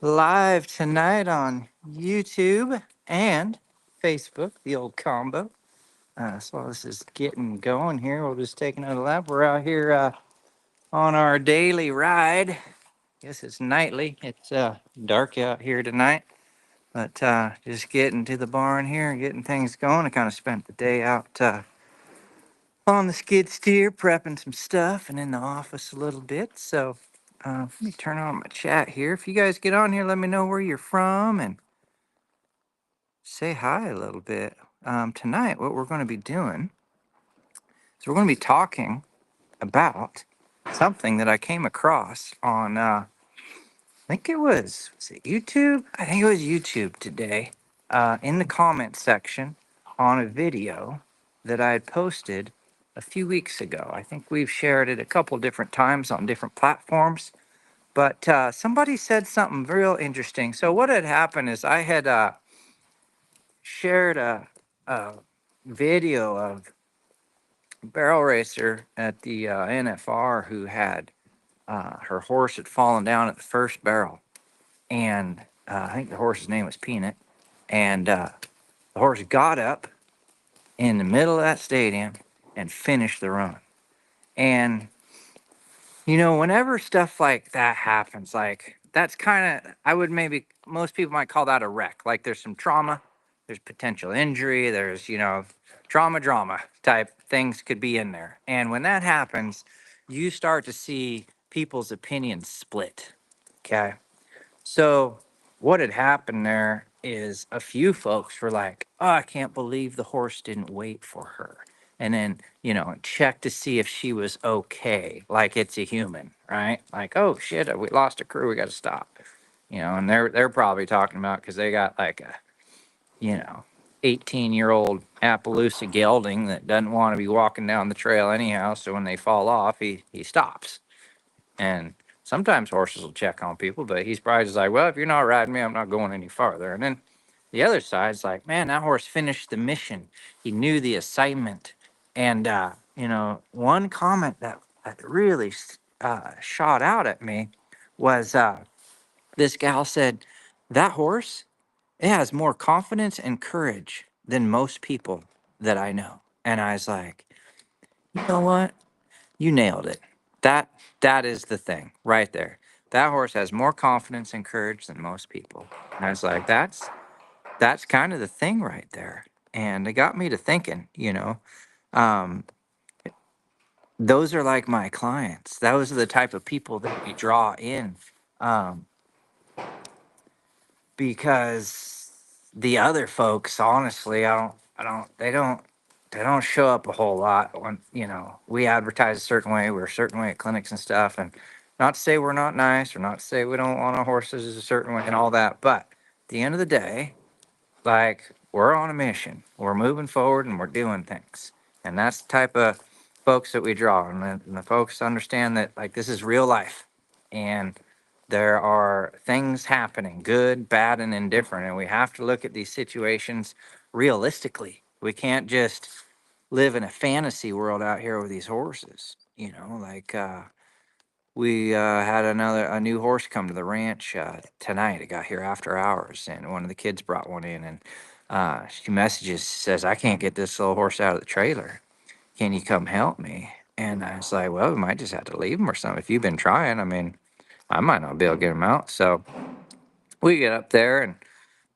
Live tonight on YouTube and Facebook, the old combo. So this is getting going here. We'll just take another lap. We're out here on our daily ride. Guess it's nightly. It's dark out here tonight, but just getting to the barn here and getting things going. I kind of spent the day out on the skid steer prepping some stuff and in the office a little bit. So let me turn on my chat here. If you guys get on here, let me know where you're from and say hi a little bit. Tonight, what we're going to be doing is we're going to be talking about something that I came across on, I think was it YouTube? I think it was YouTube today, in the comment section on a video that I had posted a few weeks ago. I think we've shared it a couple different times on different platforms, but somebody said something real interesting. So what had happened is I had shared a video of a barrel racer at the NFR who had her horse had fallen down at the first barrel, and I think the horse's name was Peanut, and the horse got up in the middle of that stadium and finished the run. And whenever stuff like that happens, like that's kind of, I would maybe, most people might call that a wreck. Like there's some trauma, there's potential injury, there's, drama type things could be in there. And when that happens, you start to see people's opinions split. Okay. So what had happened there is a few folks were like, "Oh, I can't believe the horse didn't wait for her." And then, check to see if she was okay, like it's a human, right? Like, "Oh shit, we lost a crew, we got to stop." And they're probably talking about because they got like a, you know, 18-year-old Appaloosa gelding that doesn't want to be walking down the trail anyhow, so when they fall off, he stops. And sometimes horses will check on people, but he's probably just like, well, if you're not riding me, I'm not going any farther. And then the other side's like, man, that horse finished the mission. He knew the assignment. And, one comment that really shot out at me was this gal said, that horse, it has more confidence and courage than most people that I know. And I was like, you know what? You nailed it. That that is the thing right there. That horse has more confidence and courage than most people. And I was like, that's kind of the thing right there. And it got me to thinking, um, those are like my clients. Those are the type of people that we draw in. Um, because the other folks, honestly, they don't show up a whole lot when, we advertise a certain way, we're a certain way at clinics and stuff. And not to say we're not nice or not to say we don't want our horses a certain way and all that. But at the end of the day, like we're on a mission, we're moving forward and we're doing things. And that's the type of folks that we draw. And the folks understand that like this is real life. And there are things happening, good, bad, and indifferent. And we have to look at these situations realistically. We can't just live in a fantasy world out here with these horses. Like we had a new horse come to the ranch tonight. It got here after hours, and one of the kids brought one in, and she messages, says, "I can't get this little horse out of the trailer. Can you come help me?" And I was like, "Well, we might just have to leave him or something. If you've been trying, I mean, I might not be able to get him out." So we get up there, and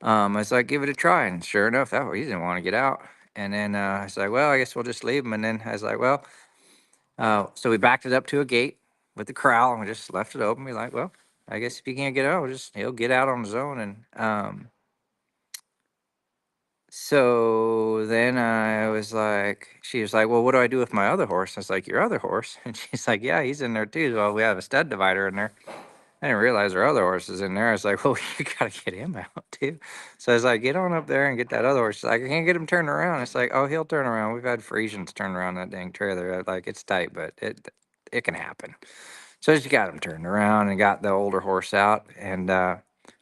I was like, "Give it a try." And sure enough, he didn't want to get out. And then I was like, "Well, I guess we'll just leave him." And then I was like, "Well," so we backed it up to a gate with the corral, and we just left it open. We like, well, I guess if he can't get out, he'll get out on his own. And so then I was like, she was like, "Well, what do I do with my other horse?" I was like, "Your other horse?" And she's like, "Yeah, he's in there too." Well, we have a stud divider in there. I didn't realize our other horse is in there. I was like, "Well, you gotta get him out too." So I was like, "Get on up there and get that other horse." She's like, "I can't get him turned around." It's like, "Oh, he'll turn around. We've had Frisians turn around that dang trailer. Like it's tight, but it can happen." So she got him turned around and got the older horse out. And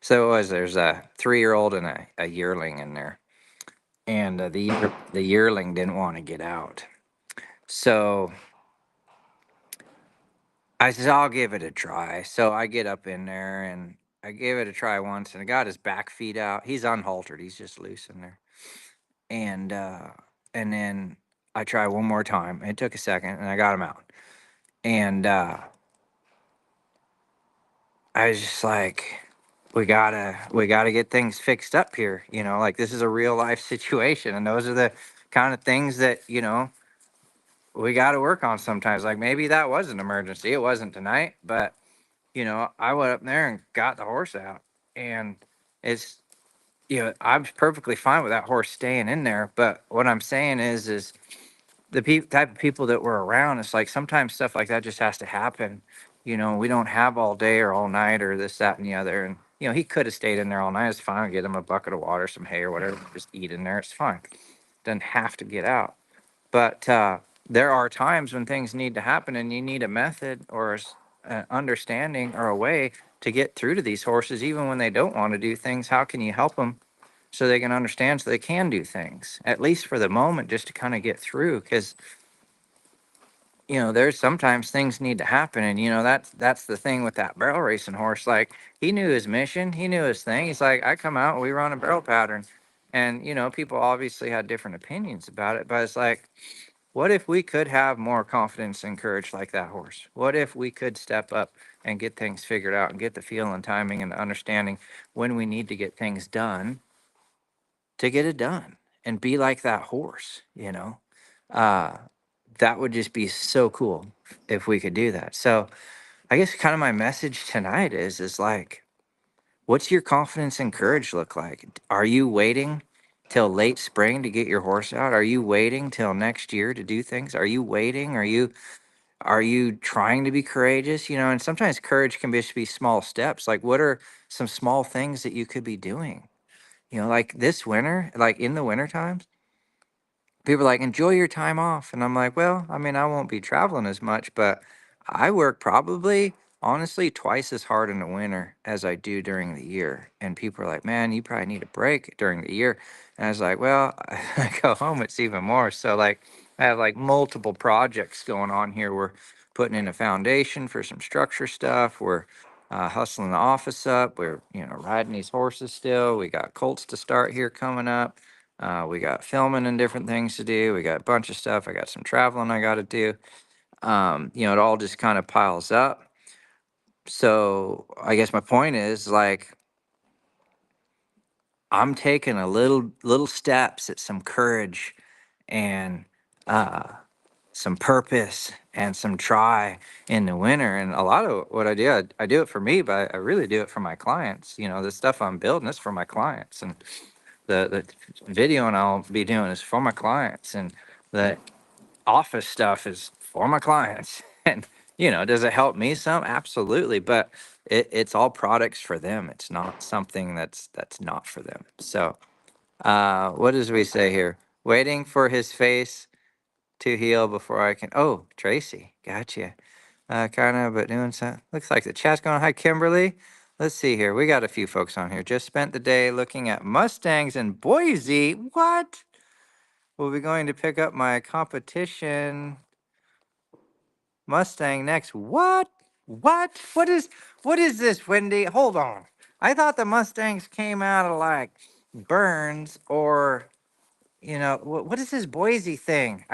so there's a 3-year-old and a yearling in there. And the yearling didn't want to get out. So I said, I'll give it a try. So I get up in there, and I gave it a try once, and I got his back feet out. He's unhaltered. He's just loose in there. And and then I tried one more time. It took a second, and I got him out. And I was just like, we gotta get things fixed up here. Like this is a real life situation, and those are the kind of things that we got to work on sometimes. Like maybe that was an emergency. It wasn't tonight, but I went up there and got the horse out, and it's I'm perfectly fine with that horse staying in there. But what I'm saying is the type of people that were around. It's like sometimes stuff like that just has to happen. We don't have all day or all night or this, that, and the other. And he could have stayed in there all night. It's fine. Get him a bucket of water, some hay, or whatever. Just eat in there. It's fine. Doesn't have to get out. But there are times when things need to happen, and you need a method or an understanding or a way to get through to these horses, even when they don't want to do things. How can you help them so they can understand, so they can do things, at least for the moment, just to kind of get through? Because there's sometimes things need to happen, and that's the thing with that barrel racing horse. Like he knew his mission, he knew his thing. He's like, I come out, we run a barrel pattern, and people obviously had different opinions about it, but it's like, what if we could have more confidence and courage like that horse? What if we could step up and get things figured out and get the feel and timing and the understanding when we need to get things done to get it done and be like that horse? Uh, that would just be so cool if we could do that. So I guess kind of my message tonight is like, what's your confidence and courage look like? Are you waiting till late spring to get your horse out? Are you waiting till next year to do things? Are you waiting? Are you trying to be courageous? And sometimes courage can just be small steps. Like what are some small things that you could be doing? Like this winter, like in the winter times, people are like, enjoy your time off. And I'm like, well, I mean, I won't be traveling as much, but I work probably honestly twice as hard in the winter as I do during the year. And people are like, man, you probably need a break during the year. And I was like, well, I go home, it's even more. So like I have like multiple projects going on here. We're putting in a foundation for some structure stuff. We're hustling the office up. We're, riding these horses still. We got colts to start here coming up. We got filming and different things to do. We got a bunch of stuff. I got some traveling I got to do. It all just kind of piles up. So I guess my point is like, I'm taking a little steps at some courage and uh, some purpose and some try in the winter. And a lot of what I do it for me, but I really do it for my clients. The stuff I'm building is for my clients, and the video and I'll be doing is for my clients, and the office stuff is for my clients. And does it help me some? Absolutely, but it's all products for them. It's not something that's not for them. So what does we say here? Waiting for his face to heal before I can. Oh, Tracy, gotcha. Kind of, but doing something. Looks like the chat's going. Hi, Kimberly. Let's see here. We got a few folks on here. Just spent the day looking at Mustangs in Boise. What? We'll be going to pick up my competition Mustang next. What? What? What is this, Wendy? Hold on. I thought the Mustangs came out of like Burns or what is this Boise thing?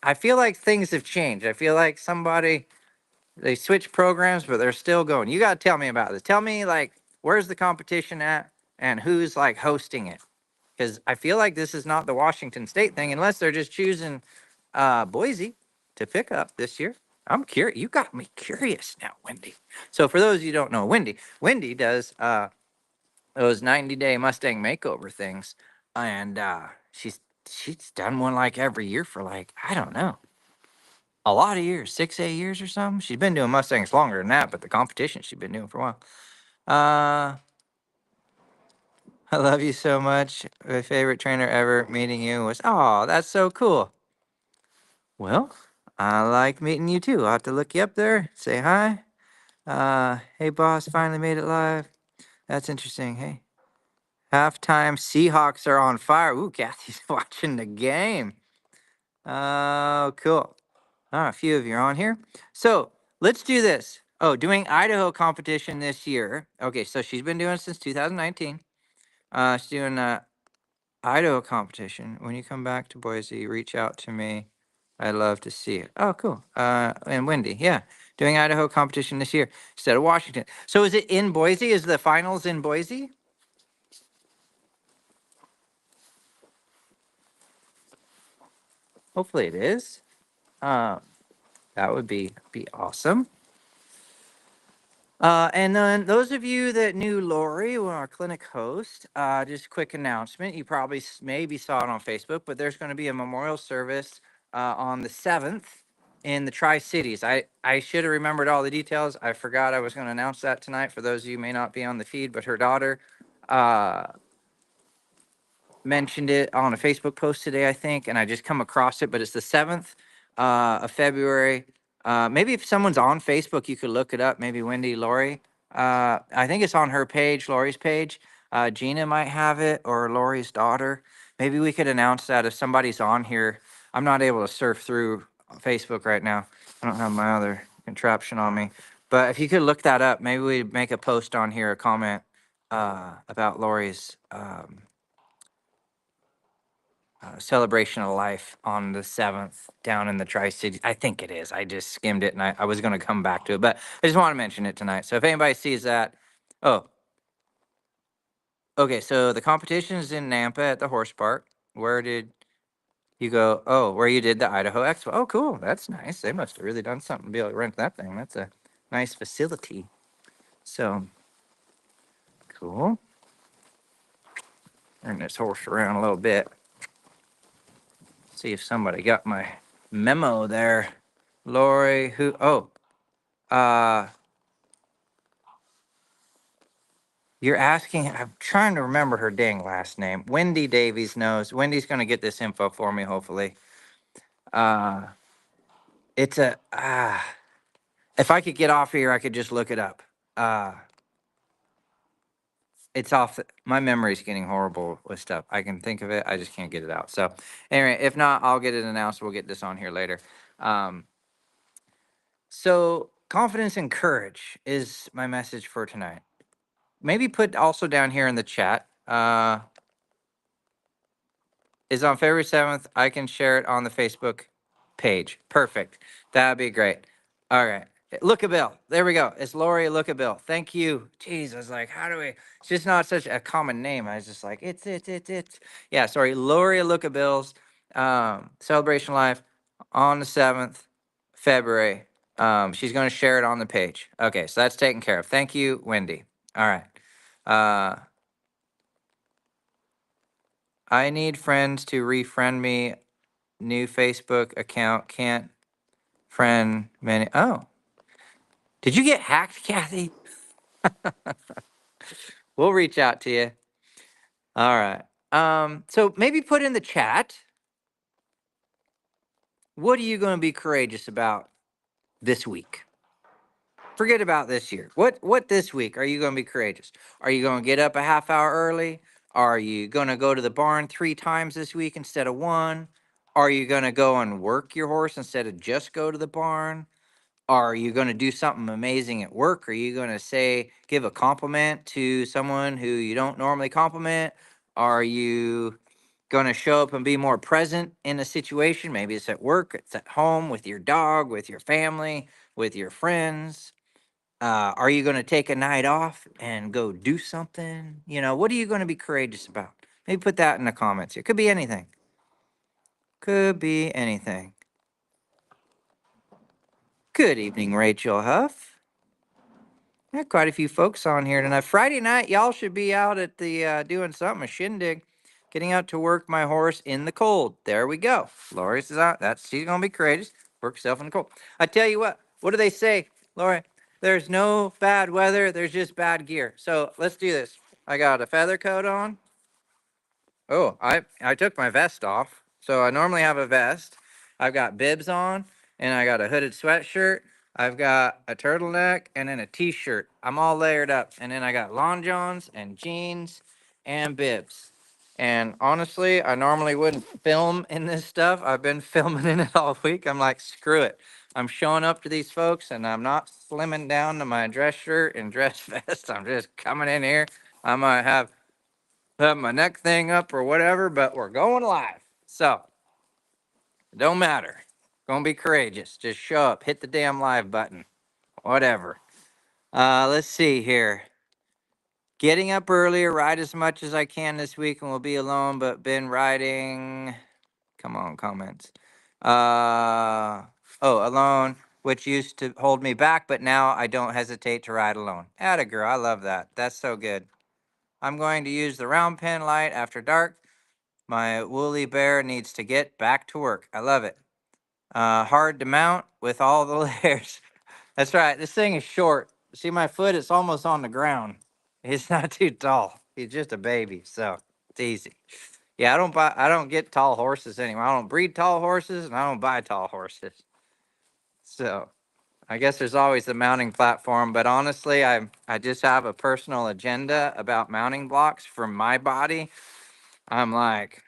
I feel like things have changed. I feel like they switched programs, but they're still going. You got to tell me about this. Tell me like where's the competition at and who's like hosting it? Because I feel like this is not the Washington State thing, unless they're just choosing Boise to pick up this year. I'm curious. You got me curious now, Wendy. So for those of you who don't know, Wendy does those 90-day Mustang makeover things, and she's done one like every year for like I don't know a lot of years, 6 8 years or something. She's been doing Mustangs longer than that, but the competition she's been doing for a while. I love you so much. My favorite trainer ever. Meeting you was that's so cool. Well, I like meeting you too. I'll have to look you up there. Say hi. Hey boss, finally made it live. That's interesting. Hey. Halftime Seahawks are on fire. Ooh, Kathy's watching the game. Oh, cool. A few of you are on here. So let's do this. Oh, doing Idaho competition this year. Okay, so she's been doing it since 2019. She's doing Idaho competition. When you come back to Boise, reach out to me. I'd love to see it. Oh, cool. And Wendy, yeah, doing Idaho competition this year instead of Washington. So is it in Boise? Is the finals in Boise? Hopefully it is. Uh, that would be awesome. And then those of you that knew Lori, our clinic host, just a quick announcement. You probably maybe saw it on Facebook, but there's going to be a memorial service on the 7th in the Tri-Cities. I should have remembered all the details. I forgot I was going to announce that tonight for those of you who may not be on the feed, but her daughter uh, mentioned it on a Facebook post today, I think, and I just come across it, but it's the 7th of February. Maybe if someone's on Facebook, you could look it up. Maybe Wendy, Lori. I think it's on her page, Lori's page. Gina might have it, or Lori's daughter. Maybe we could announce that if somebody's on here. I'm not able to surf through Facebook right now. I don't have my other contraption on me. But if you could look that up, maybe we'd make a post on here, a comment about Lori's celebration of life on the 7th down in the Tri-Cities. I think it is. I just skimmed it and I was going to come back to it, but I just want to mention it tonight. So if anybody sees that, oh, okay. So the competition is in Nampa at the horse park. Where did you go? Oh, where you did the Idaho Expo. Oh, cool. That's nice. They must have really done something to be able to rent that thing. That's a nice facility. So cool. Turn this horse around a little bit. See if somebody got my memo there. Lori, who? Oh, uh, you're asking, I'm trying to remember her dang last name. Wendy Davies knows. Wendy's going to get this info for me, hopefully. Uh, it's a, if I could get off here, I could just look it up. It's off. My memory's getting horrible with stuff. I can think of it. I just can't get it out. So, anyway, if not, I'll get it announced. We'll get this on here later. So, confidence and courage is my message for tonight. Maybe put also down here in the chat. Is on February 7th. I can share it on the Facebook page. Perfect. That'd be great. All right. Look a Bill. There we go. It's Lori Look a Bill. Thank you. Jeez, I was like, how do we? It's just not such a common name. I was just like, it's. Yeah, sorry. Lori Look a Bill's celebration life on the 7th February. She's going to share it on the page. Okay, so that's taken care of. Thank you, Wendy. All right. I need friends to refriend me. New Facebook account can't friend many. Oh, did you get hacked, Kathy? We'll reach out to you. All right. So maybe put in the chat. What are you going to be courageous about this week? Forget about this year. What this week are you going to be courageous? Are you going to get up a half hour early? Are you going to go to the barn 3 times this week instead of 1? Are you going to go and work your horse instead of just go to the barn? Are you going to do something amazing at work? Are you going to say, give a compliment to someone who you don't normally compliment? Are you going to show up and be more present in a situation? Maybe it's at work, it's at home, with your dog, with your family, with your friends. Are you going to take a night off and go do something? You know, what are you going to be courageous about? Maybe put that in the comments here. Could be anything. Could be anything. Good evening, Rachel Huff. Yeah, quite a few folks on here tonight. Friday night, y'all should be out at the doing something, a shindig, getting out to work my horse in the cold. There we go. Lori's is out. She's gonna be courageous. Work herself in the cold. I tell you what. What do they say, Lori? There's no bad weather. There's just bad gear. So let's do this. I got a feather coat on. Oh, I took my vest off. So I normally have a vest. I've got bibs on, and I got a hooded sweatshirt. I've got a turtleneck and then a t-shirt. I'm all layered up. And then I got long johns and jeans and bibs. And honestly, I normally wouldn't film in this stuff. I've been filming in it all week. I'm like, screw it. I'm showing up to these folks and I'm not slimming down to my dress shirt and dress vest. I'm just coming in here. I might have my neck thing up or whatever, but we're going live. So it don't matter. Gonna be courageous. Just show up, hit the damn live button, whatever. Let's see here. Getting up earlier, ride as much as I can this week and will be alone, but been riding. Come on, comments. Alone, which used to hold me back, but now I don't hesitate to ride alone. Atta girl, I love that. That's so good. I'm going to use the round pen light after dark. My woolly bear needs to get back to work. I love it. Hard to mount with all the layers. That's right. This thing is short. See my foot? It's almost on the ground. He's not too tall. He's just a baby, so it's easy. Yeah, I don't get tall horses anymore. I don't breed tall horses and I don't buy tall horses. So I guess there's always the mounting platform, but honestly, I just have a personal agenda about mounting blocks for my body. I'm like,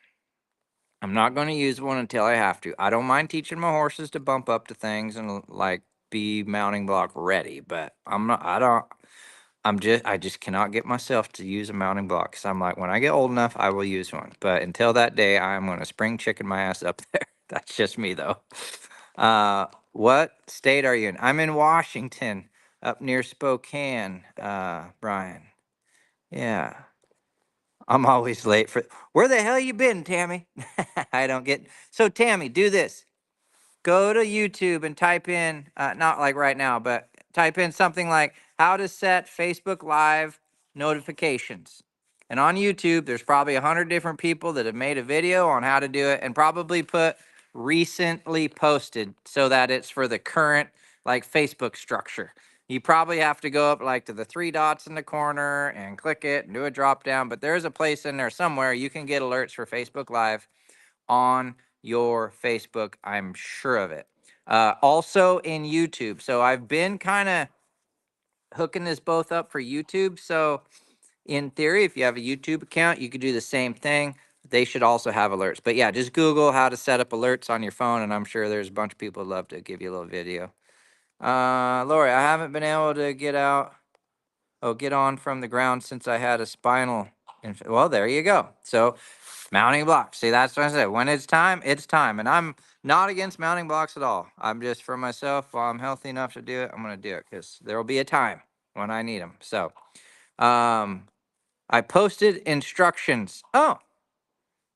I'm not going to use one until I have to. I don't mind teaching my horses to bump up to things and like be mounting block ready, but I just cannot get myself to use a mounting block. Cause I'm like, when I get old enough, I will use one. But until that day, I'm going to spring chicken my ass up there. That's just me though. What state are you in? I'm in Washington, up near Spokane, Brian. Yeah. I'm always late for, where the hell you been, Tammy? I don't get, so Tammy, do this. Go to YouTube and type in, not like right now, but type in something like how to set Facebook Live notifications. And on YouTube, there's probably 100 different people that have made a video on how to do it and probably put recently posted so that it's for the current like Facebook structure. You probably have to go up like to the three dots in the corner and click it and do a drop down, but there's a place in there somewhere you can get alerts for Facebook Live on your Facebook. I'm sure of it. Also in YouTube. So I've been kind of hooking this both up for YouTube. So in theory, if you have a YouTube account, you could do the same thing. They should also have alerts. But yeah, just Google how to set up alerts on your phone, and I'm sure there's a bunch of people who'd love to give you a little video. Lori, I haven't been able to get on from the ground since I had a spinal. Well, there you go. So mounting blocks. See, that's what I said. When it's time, it's time. And I'm not against mounting blocks at all. I'm just for myself, while I'm healthy enough to do it, I'm going to do it because there will be a time when I need them. So, I posted instructions. Oh,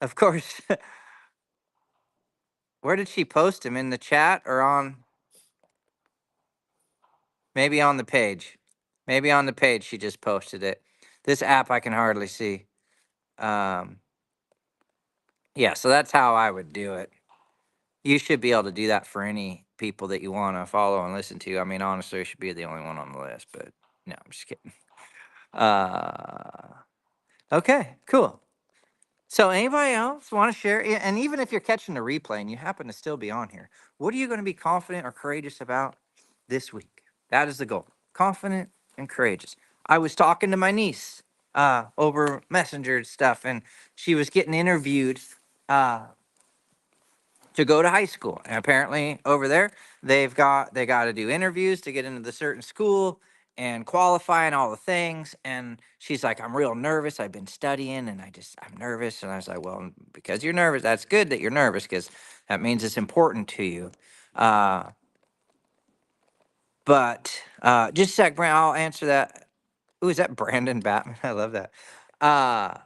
of course. Where did she post them? In the chat or on, maybe on the page? Maybe on the page she just posted it. This app I can hardly see. Um, yeah, so that's how I would do it. You should be able to do that for any people that you want to follow and listen to. I mean, honestly, you should be the only one on the list, but no, I'm just kidding. Okay, cool. So anybody else want to share? And even if you're catching the replay and you happen to still be on here, what are you going to be confident or courageous about this week? That is the goal. Confident and courageous. I was talking to my niece over Messenger stuff, and she was getting interviewed uh, to go to high school. And apparently over there, they got to do interviews to get into the certain school and qualify and all the things. And she's like, I'm real nervous. I've been studying and I'm nervous. And I was like, well, because you're nervous, that's good that you're nervous because that means it's important to you. But just a sec, Brandon, I'll answer that. Ooh, is that Brandon Batman? I love that. I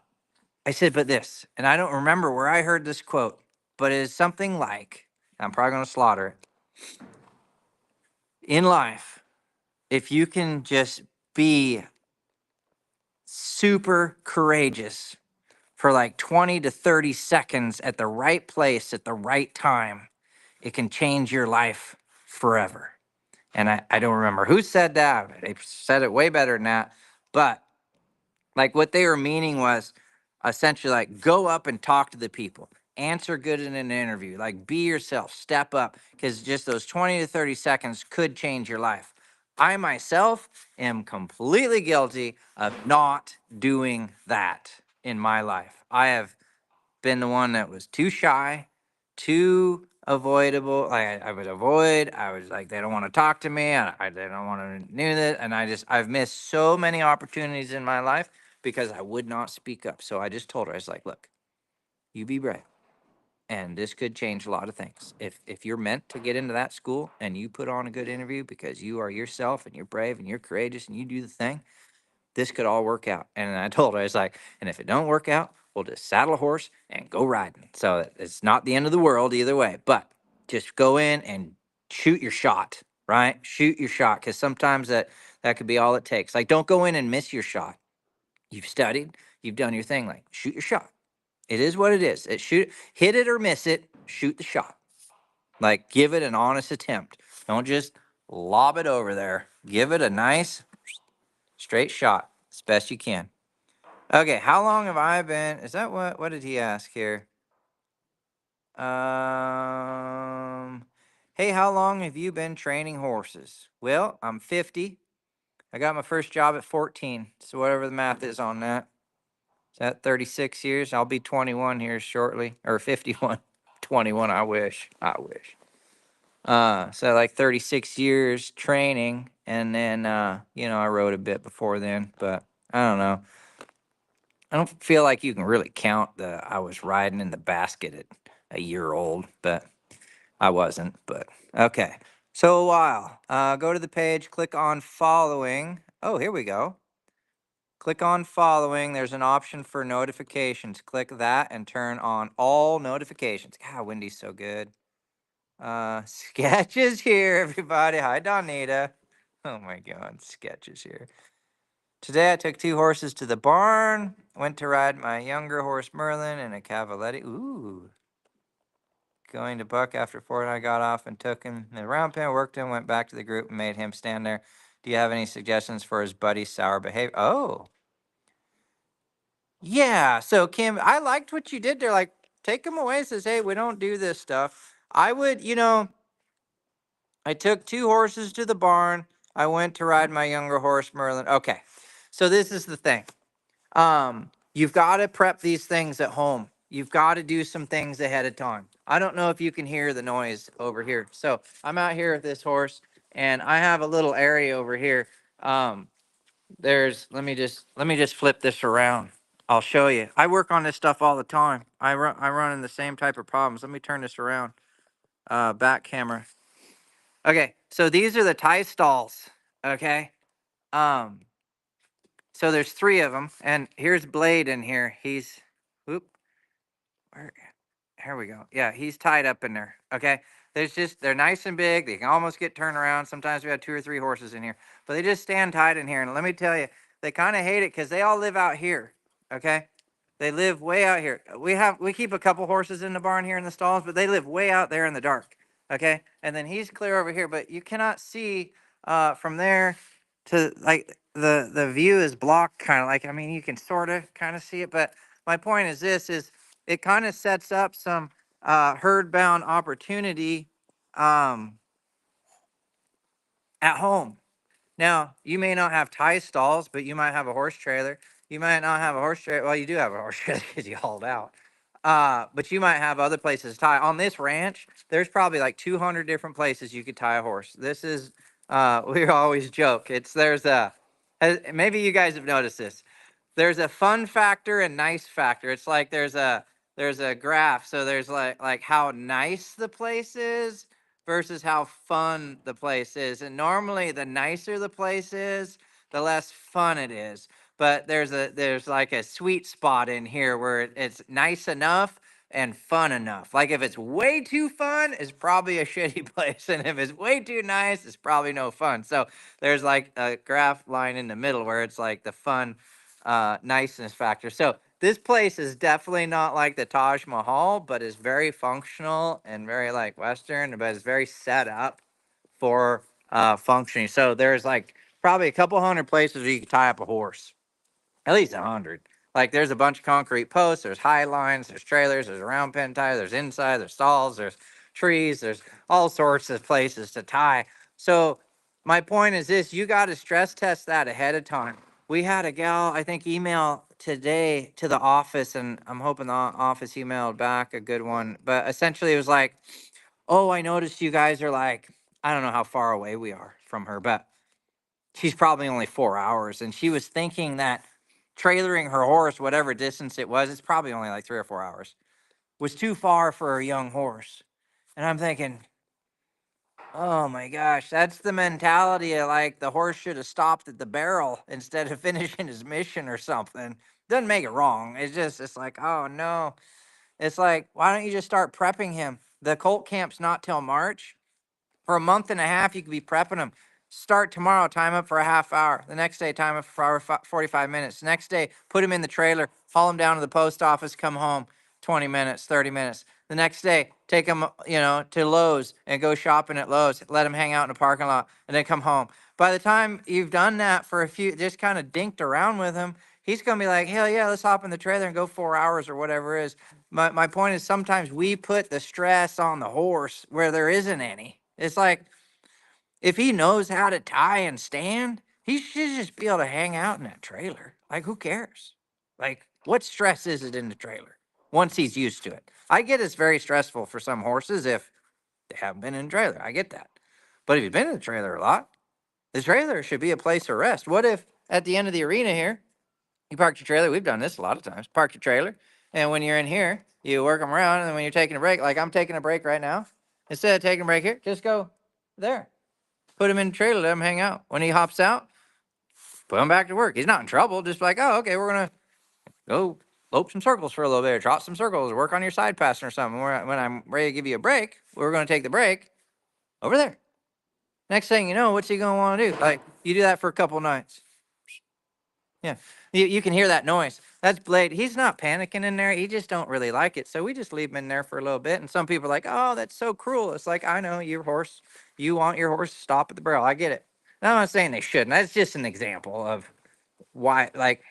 said, but this, and I don't remember where I heard this quote, but it is something like, I'm probably going to slaughter it. In life, if you can just be super courageous for like 20 to 30 seconds at the right place at the right time, it can change your life forever. And I don't remember who said that. They said it way better than that. But like what they were meaning was essentially like go up and talk to the people, answer good in an interview, like be yourself, step up, because just those 20 to 30 seconds could change your life. I myself am completely guilty of not doing that in my life. I have been the one that was too shy, too avoidable. I would avoid. I was like, they don't want to talk to me. They don't want to do this. And I've missed so many opportunities in my life because I would not speak up. So I just told her, I was like, look, you be brave. And this could change a lot of things. If you're meant to get into that school and you put on a good interview because you are yourself and you're brave and you're courageous and you do the thing, this could all work out. And I told her, I was like, and if it don't work out, we'll just saddle a horse and go riding. So it's not the end of the world either way, but just go in and shoot your shot, right? Shoot your shot. Cause sometimes that could be all it takes. Like, don't go in and miss your shot. You've studied, you've done your thing. Like, shoot your shot. It is what it is. Hit it or miss it, shoot the shot. Like, give it an honest attempt. Don't just lob it over there. Give it a nice straight shot as best you can. Okay, how long have I been? Is that what did he ask here? Hey, how long have you been training horses? Well, I'm 50. I got my first job at 14. So whatever the math is on that. Is that 36 years? I'll be 21 here shortly, or 51. 21, I wish. I wish. So like 36 years training, and then I rode a bit before then, but I don't know. I don't feel like you can really count I was riding in the basket at a year old, but I wasn't. But okay. So a while. Go to the page, click on following. Oh, here we go. Click on following. There's an option for notifications. Click that and turn on all notifications. God, Wendy's so good. Sketches here, everybody. Hi, Donita. Oh my God, Sketches here. Today I took 2 horses to the barn. Went to ride my younger horse Merlin and a Cavaletti. Ooh. Going to buck after Ford. I got off and took him in the round pen, worked him, went back to the group and made him stand there. Do you have any suggestions for his buddy's sour behavior? Oh. Yeah. So Kim, I liked what you did there. Like, take him away, says, hey, we don't do this stuff. I would, I took 2 horses to the barn. I went to ride my younger horse, Merlin. Okay. So this is the thing. You've got to prep these things at home. You've got to do some things ahead of time. I don't know if you can hear the noise over here. So I'm out here with this horse, and I have a little area over here. Let me just flip this around. I'll show you. I work on this stuff all the time. I run in the same type of problems. Let me turn this around. Back camera. Okay, so these are the tie stalls. Okay. Um, so there's 3 of them, and here's Blade in here. Whoop, where, here we go. Yeah, he's tied up in there. Okay. They're nice and big. They can almost get turned around. Sometimes we have 2 or 3 horses in here, but they just stand tied in here. And let me tell you, they kind of hate it because they all live out here. Okay. They live way out here. We keep a couple horses in the barn here in the stalls, but they live way out there in the dark. Okay. And then he's clear over here, but you cannot see from there to, like, the view is blocked, kind of like, I mean, you can sort of kind of see it, but my point is this is it kind of sets up some herd bound opportunity um, at home. Now, you may not have tie stalls, but you might have a horse trailer. You might not have a horse trailer. Well, you do have a horse trailer because you hauled out. But you might have other places to tie. On this ranch, there's probably like 200 different places you could tie a horse. This is, we always joke. Maybe you guys have noticed this. There's a fun factor and nice factor. It's like there's a graph. So there's like how nice the place is versus how fun the place is. And normally the nicer the place is, the less fun it is. But there's like a sweet spot in here where it's nice enough and fun enough. Like if it's way too fun, it's probably a shitty place. And if it's way too nice, it's probably no fun. So there's like a graph line in the middle where it's like the fun niceness factor. So this place is definitely not like the Taj Mahal, but is very functional and very like Western, but it's very set up for functioning. So there's like probably a couple hundred places where you can tie up a horse, at least 100. Like there's a bunch of concrete posts, there's high lines, there's trailers, there's a round pen tie, there's inside, there's stalls, there's trees, there's all sorts of places to tie. So my point is this, you got to stress test that ahead of time. We had a gal, I think, email today to the office, and I'm hoping the office emailed back a good one. But essentially, it was like, Oh, I noticed you guys are like, I don't know how far away we are from her, but she's probably only 4 hours. And she was thinking that trailering her horse, whatever distance it was, it's probably only like 3 or 4 hours, was too far for a young horse. And I'm thinking, oh my gosh, that's the mentality of like the horse should have stopped at the barrel instead of finishing his mission or something. Doesn't make it wrong. It's like, oh no. It's like, why don't you just start prepping him? The colt camp's not till March. For a month and a half, you could be prepping them. Start tomorrow, time up for a half hour. The next day, time up for 45 minutes. The next day, put him in the trailer, haul him down to the post office, come home, 20 minutes, 30 minutes. The next day, take him, to Lowe's and go shopping at Lowe's. Let him hang out in the parking lot and then come home. By the time you've done that for a few, just kind of dinked around with him, he's going to be like, hell yeah, let's hop in the trailer and go 4 hours or whatever it is. My point is sometimes we put the stress on the horse where there isn't any. It's like, if he knows how to tie and stand, he should just be able to hang out in that trailer. Like, who cares? Like, what stress is it in the trailer once he's used to it? I get it's very stressful for some horses if they haven't been in a trailer. I get that. But if you've been in the trailer a lot, the trailer should be a place of rest. What if at the end of the arena here, you park your trailer? We've done this a lot of times. Park your trailer, and when you're in here, you work them around, and then when you're taking a break, like I'm taking a break right now, instead of taking a break here, just go there. Put him in the trailer, let him hang out. When he hops out, put him back to work. He's not in trouble. Just like, oh, okay, we're gonna go lope some circles for a little bit, or trot some circles, or work on your side passing or something. When I'm ready to give you a break, we're gonna take the break over there. Next thing you know, what's he gonna want to do? Like, you do that for a couple nights. Yeah, you can hear that noise. That's Blade. He's not panicking in there. He just don't really like it. So we just leave him in there for a little bit. And some people are like, oh, that's so cruel. It's like, I know your horse. You want your horse to stop at the barrel. I get it. And I'm not saying they shouldn't. That's just an example of why. Like,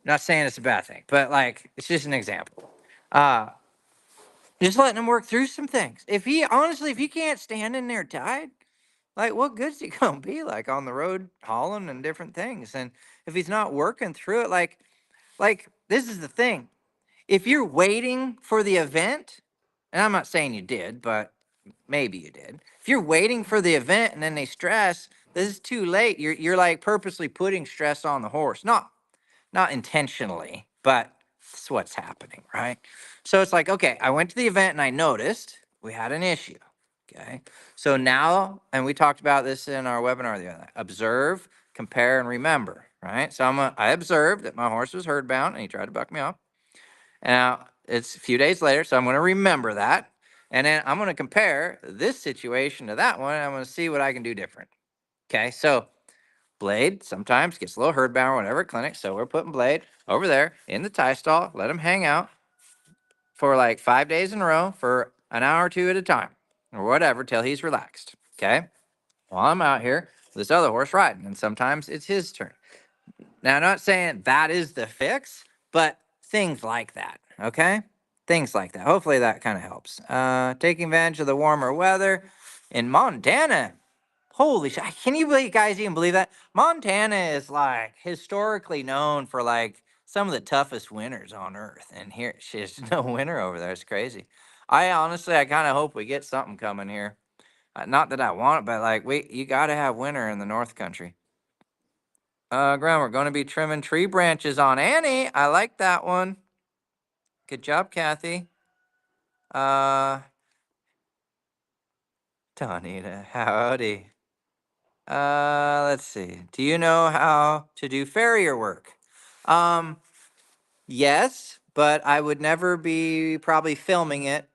not saying it's a bad thing, but like, it's just an example. Uh, just letting him work through some things. If he can't stand in there tied, like, what good's he gonna be like on the road hauling and different things? And if he's not working through it, like this is the thing. If you're waiting for the event, and I'm not saying you did, but maybe you did. If you're waiting for the event and then they stress, this is too late. You're like purposely putting stress on the horse. Not intentionally, but that's what's happening, right? So it's like, okay, I went to the event and I noticed we had an issue. Okay. So now, and we talked about this in our webinar the other night, observe, compare, and remember, right? So I observed that my horse was herd bound and he tried to buck me off. And now it's a few days later, so I'm going to remember that. And then I'm going to compare this situation to that one. And I'm going to see what I can do different. Okay. So Blade sometimes gets a little herd bound or whatever at clinic. So we're putting Blade over there in the tie stall, let him hang out for like 5 days in a row for an hour or two at a time or whatever till he's relaxed. Okay. While I'm out here, this other horse riding, and sometimes it's his turn. Now, I'm not saying that is the fix, but things like that. Okay. Things like that. Hopefully that kind of helps. Taking advantage of the warmer weather in Montana. Holy shit. Can you believe, guys even believe that? Montana is like historically known for like some of the toughest winters on earth. And here, there's no winter over there. It's crazy. I kind of hope we get something coming here. Not that I want it, but like, you got to have winter in the North Country. Graham, we're going to be trimming tree branches on Annie. I like that one. Good job, Kathy. Uh, Donita, howdy. Let's see. Do you know how to do farrier work? Um, yes, but I would never be probably filming it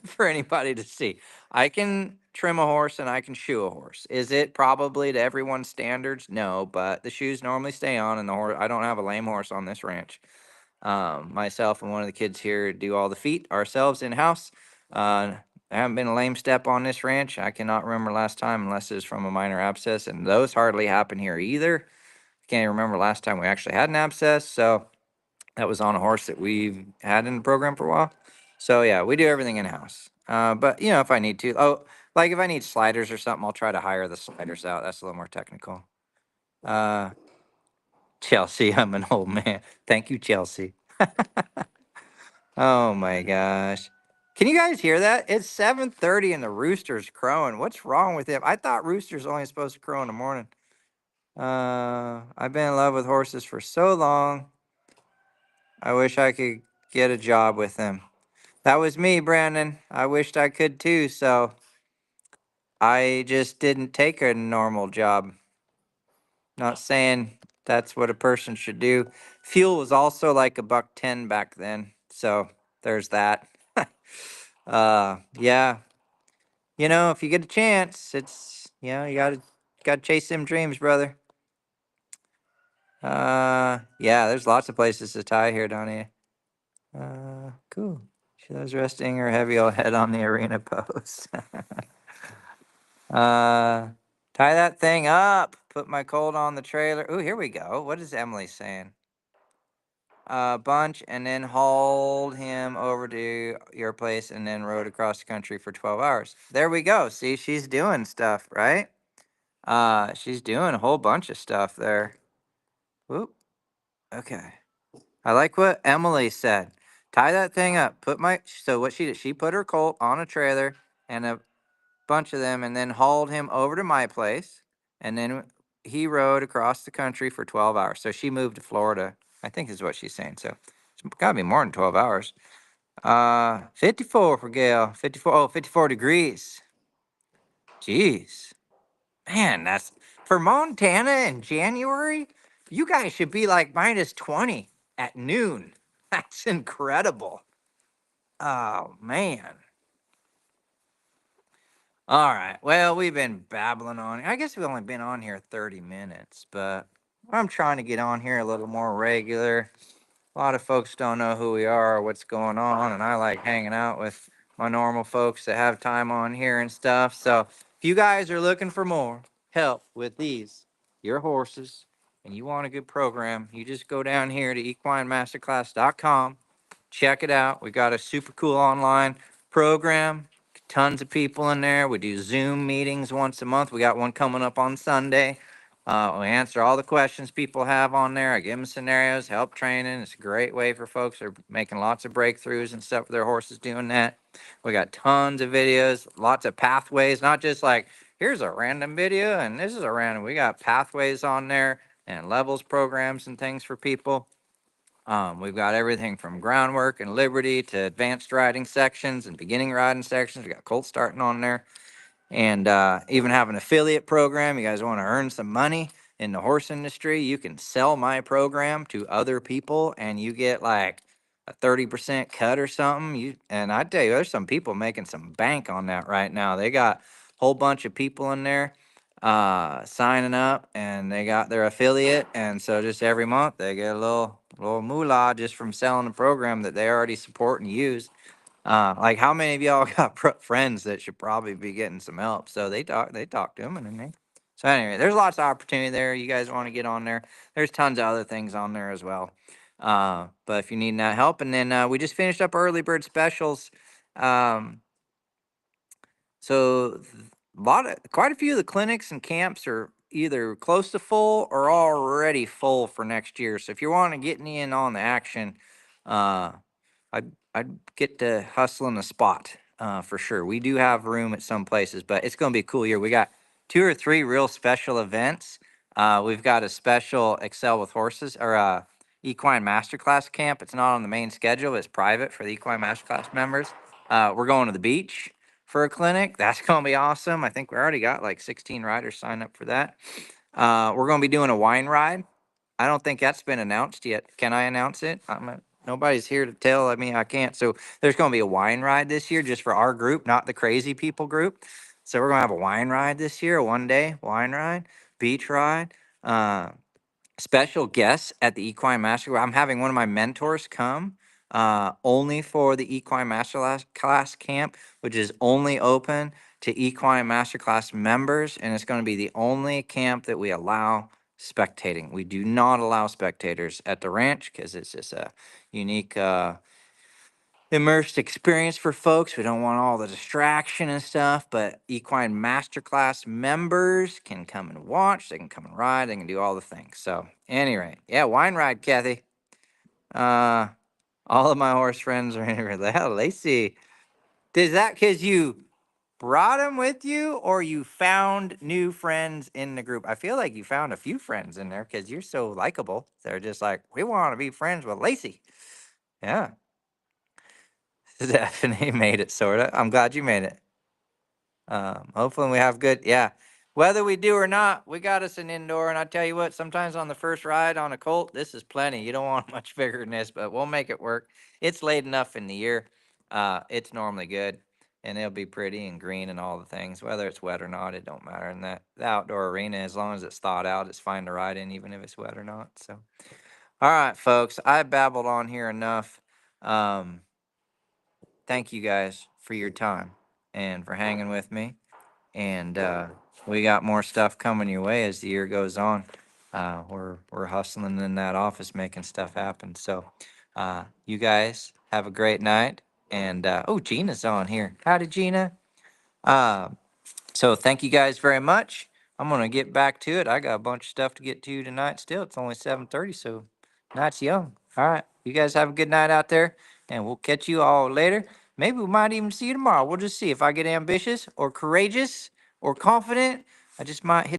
for anybody to see. I can trim a horse and I can shoe a horse. Is it probably to everyone's standards? No, but the shoes normally stay on, and the horse. I don't have a lame horse on this ranch. Myself and one of the kids here do all the feet ourselves in house. There haven't been a lame step on this ranch. I cannot remember last time unless it's from a minor abscess, and those hardly happen here either. I can't remember last time we actually had an abscess. So that was on a horse that we've had in the program for a while. So yeah, we do everything in house. But if I need to, like if I need sliders or something, I'll try to hire the sliders out. That's a little more technical. Uh, Chelsea, I'm an old man. Thank you, Chelsea. Oh my gosh. Can you guys hear that? It's 7:30 and the rooster's crowing. What's wrong with him? I thought roosters only supposed to crow in the morning. I've been in love with horses for so long. I wish I could get a job with them. That was me, Brandon. I wished I could too, so I just didn't take a normal job. Not saying that's what a person should do. Fuel was also like $1.10 back then, so there's that. Yeah. If you get a chance, it's you gotta chase them dreams, brother. Yeah, there's lots of places to tie here, Donnie. Cool. She loves resting her heavy old head on the arena post. uh, Tie that thing up. Put my colt on the trailer. Ooh, here we go. What is Emily saying? Bunch and then hauled him over to your place and then rode across the country for 12 hours. There we go. See, she's doing stuff, right? She's doing a whole bunch of stuff there. Whoop. Okay. I like what Emily said. Tie that thing up. So what she did, she put her colt on a trailer and a bunch of them and then hauled him over to my place. And then he rode across the country for 12 hours. So she moved to Florida, I think is what she's saying. So it's got to be more than 12 hours. 54 for Gail. 54. Oh, 54 degrees. Jeez. Man, that's for Montana in January. You guys should be like -20 at noon. That's incredible. Oh, man. All right. Well, we've been babbling on. I guess we've only been on here 30 minutes, but I'm trying to get on here a little more regular. A lot of folks don't know who we are or what's going on, and I like hanging out with my normal folks that have time on here and stuff. So if you guys are looking for more help with your horses, and you want a good program, you just go down here to equinemasterclass.com. Check it out. We got a super cool online program. Tons of people in there. We do Zoom meetings once a month. We got one coming up on Sunday. We answer all the questions people have on there. I give them scenarios, help training. It's a great way for folks that are making lots of breakthroughs and stuff with their horses doing that. We got tons of videos, lots of pathways, not just like, here's a random video and this is a random. We got pathways on there and levels programs and things for people. We've got everything from groundwork and liberty to advanced riding sections and beginning riding sections. We got colt starting on there, and even have an affiliate program. You guys want to earn some money in the horse industry? You can sell my program to other people, and you get like a 30% cut or something. And I tell you, there's some people making some bank on that right now. They got a whole bunch of people in there signing up, and they got their affiliate, and so just every month they get a little moolah just from selling the program that they already support and use. Like how many of y'all got friends that should probably be getting some help? So they talk to them, and then so anyway, there's lots of opportunity there. You guys want to get on there? There's tons of other things on there as well. But if you need that help, and then we just finished up early bird specials. Um, so quite a few of the clinics and camps are either close to full or already full for next year. So if you want to get in on the action, uh, I'd get to hustling a spot for sure. We do have room at some places, but it's going to be a cool year. We got 2 or 3 real special events. We've got a special Excel with Horses or Equine Masterclass camp. It's not on the main schedule. It's private for the Equine Masterclass members. We're going to the beach for a clinic. That's going to be awesome. I think we already got like 16 riders signed up for that. We're going to be doing a wine ride. I don't think that's been announced yet. Can I announce it? Nobody's here to tell. I mean, I can't. So there's going to be a wine ride this year just for our group, not the crazy people group. So we're going to have a wine ride this year, a 1-day wine ride, beach ride. Special guests at the Equine Master. I'm having one of my mentors come only for the Equine Master Class camp, which is only open to Equine Masterclass members, and it's going to be the only camp that we allow spectating. We do not allow spectators at the ranch because it's just a unique immersed experience for folks. We don't want all the distraction and stuff, but Equine Masterclass members can come and watch. They can come and ride. They can do all the things. So anyway, yeah, wine ride, Kathy. Uh, all of my horse friends are in here. The hell, Lacey. Is that because you brought them with you or you found new friends in the group? I feel like you found a few friends in there because you're so likable. They're just like, we want to be friends with Lacey. Yeah. Stephanie made it, sort of. I'm glad you made it. Hopefully we have good, yeah. Whether we do or not, we got us an indoor. And I tell you what, sometimes on the first ride on a Colt, this is plenty. You don't want much bigger than this, but we'll make it work. It's late enough in the year. It's normally good, and it'll be pretty and green and all the things. Whether it's wet or not, it don't matter. And that the outdoor arena, as long as it's thawed out, it's fine to ride in, even if it's wet or not. So, all right, folks, I babbled on here enough. Um, Thank you guys for your time and for hanging with me. And we got more stuff coming your way as the year goes on. We're hustling in that office, making stuff happen. So you guys have a great night. And oh, Gina's on here. Howdy, Gina. Uh, so thank you guys very much. I'm gonna get back to it. I got a bunch of stuff to get to tonight. Still, it's only 7:30, so night's young. All right, you guys have a good night out there, and we'll catch you all later. Maybe we might even see you tomorrow. We'll just see if I get ambitious or courageous or confident. I just might hit